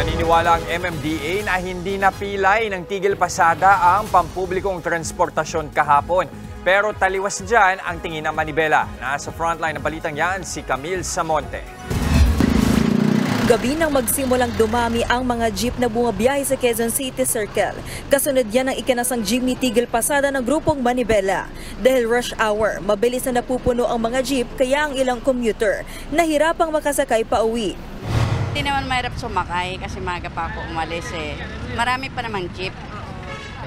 Naniniwala ang MMDA na hindi napilay ng tigil pasada ang pampublikong transportasyon kahapon. Pero taliwas dyan ang tingin ng Manibela. Nasa frontline ng balitang yan si Camille Samonte. Gabi nang magsimulang dumami ang mga jeep na bumabiyahe sa Quezon City Circle. Kasunod yan ang ikinasang jeepney tigil pasada ng grupong Manibela. Dahil rush hour, mabilis na napupuno ang mga jeep kaya ang ilang commuter nahirapang makasakay pa uwi. Hindi naman mahirap sumakay kasi maga pa ako umalis eh. Marami pa namang jeep.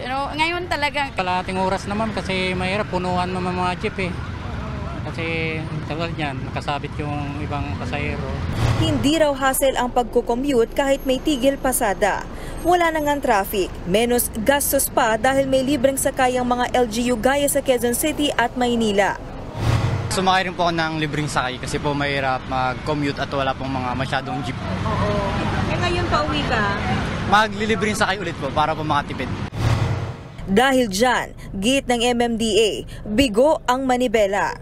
Pero ngayon talaga... Kalahating oras naman kasi mahirap punuan naman mga jeep eh. Kasi tagal niyan, nakasabit yung ibang pasahero. Hindi raw hassle ang pagkukommute kahit may tigil pasada. Wala na ngang traffic, menos gastos pa dahil may libreng sakay ang mga LGU gaya sa Quezon City at Maynila. Sumakay rin po ako ng libreng sakay kasi po mahirap mag-commute at wala pong mga masyadong jeep. Oo. Ngayon pa uwi ka? Maglilibreng sakay ulit po para po makatipid. Dahil dyan, git ng MMDA, bigo ang Manibela.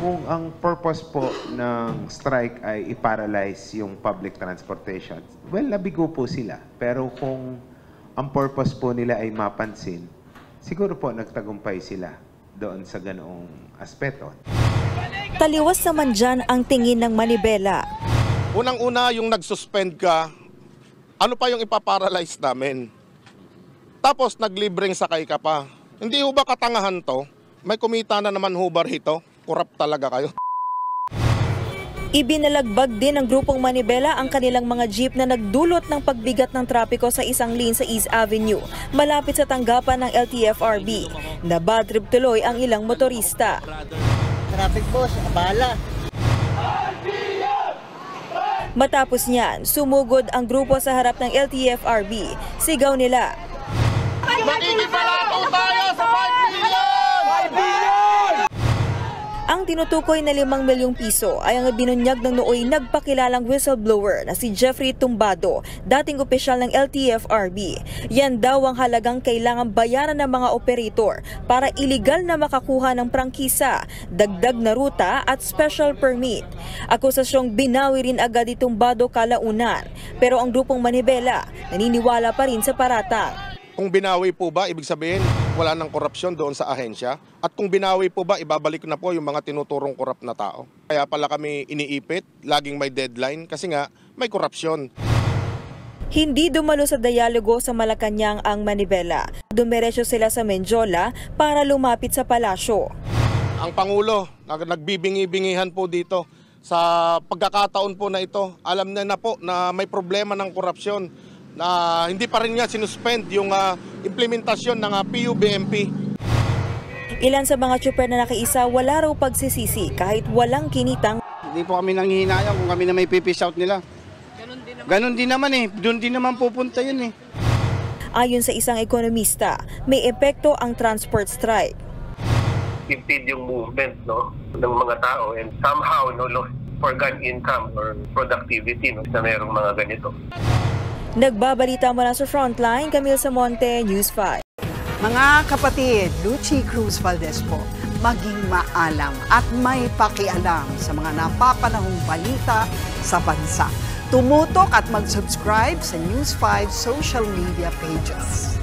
Kung ang purpose po ng strike ay i-paralyze yung public transportation, well, nabigo po sila. Pero kung ang purpose po nila ay mapansin, siguro po nagtagumpay sila doon sa ganoong aspeto. Taliwas naman dyan ang tingin ng Manibela. Unang-una yung nag-suspend ka, ano pa yung ipaparalyze namin? Tapos naglibreng sakay ka pa. Hindi ho ba katangahan to? May kumita na naman hubar hito. Kurap talaga kayo. Ibinalagbag din ng grupong Manibela ang kanilang mga jeep na nagdulot ng pagbigat ng trapiko sa isang lane sa East Avenue, malapit sa tanggapan ng LTFRB. Nabadtrip tuloy ang ilang motorista. Traffic boss, abala. Matapos niyan, sumugod ang grupo sa harap ng LTFRB. Sigaw nila, Makikipalato tayo sa 5 billion! 5 billion! ang tinutukoy na 5 milyong piso ay ang binunyag ng nooy nagpakilalang whistleblower na si Jeffrey Tumbado, dating opisyal ng LTFRB. Yan daw ang halagang kailangang bayaran ng mga operator para iligal na makakuha ng prangkisa, dagdag na ruta at special permit. Akusasyong binawi rin agad ni Tumbado kalaunan, pero ang grupong Manibela naniniwala pa rin sa paratang. Kung binawi po ba, ibig sabihin wala ng korupsyon doon sa ahensya? At kung binawi po ba, ibabalik na po yung mga tinuturong korap na tao? Kaya pala kami iniipit, laging may deadline kasi nga may korupsyon. Hindi dumalo sa dialogo sa Malacanang ang Manibela. Dumiretso sila sa Menjola para lumapit sa palasyo. Ang Pangulo, nagbibingi-bingihan po dito sa pagkakataon po na ito. Alam na po na may problema ng korupsyon. Na hindi pa rin nga sinuspend yung implementasyon ng PUBMP. Ilan sa mga tsuper na nakiisa wala raw pagsisisi kahit walang kinitang. Hindi po kami nanghihinayang kung kami na may pipish out nila. Ganon din naman eh. Doon din naman pupunta yun eh. Ayon sa isang ekonomista, may epekto ang transport strike. Impede yung movement ng mga tao and somehow lost forgone income or productivity na merong mga ganito. Nagbabalita mula sa Frontline, Camille Samonte, News 5. Mga kapatid, Lucy Cruz Valdez po, maging maalam at may pakialam sa mga napapanahong balita sa bansa. Tumutok at mag-subscribe sa News 5 social media pages.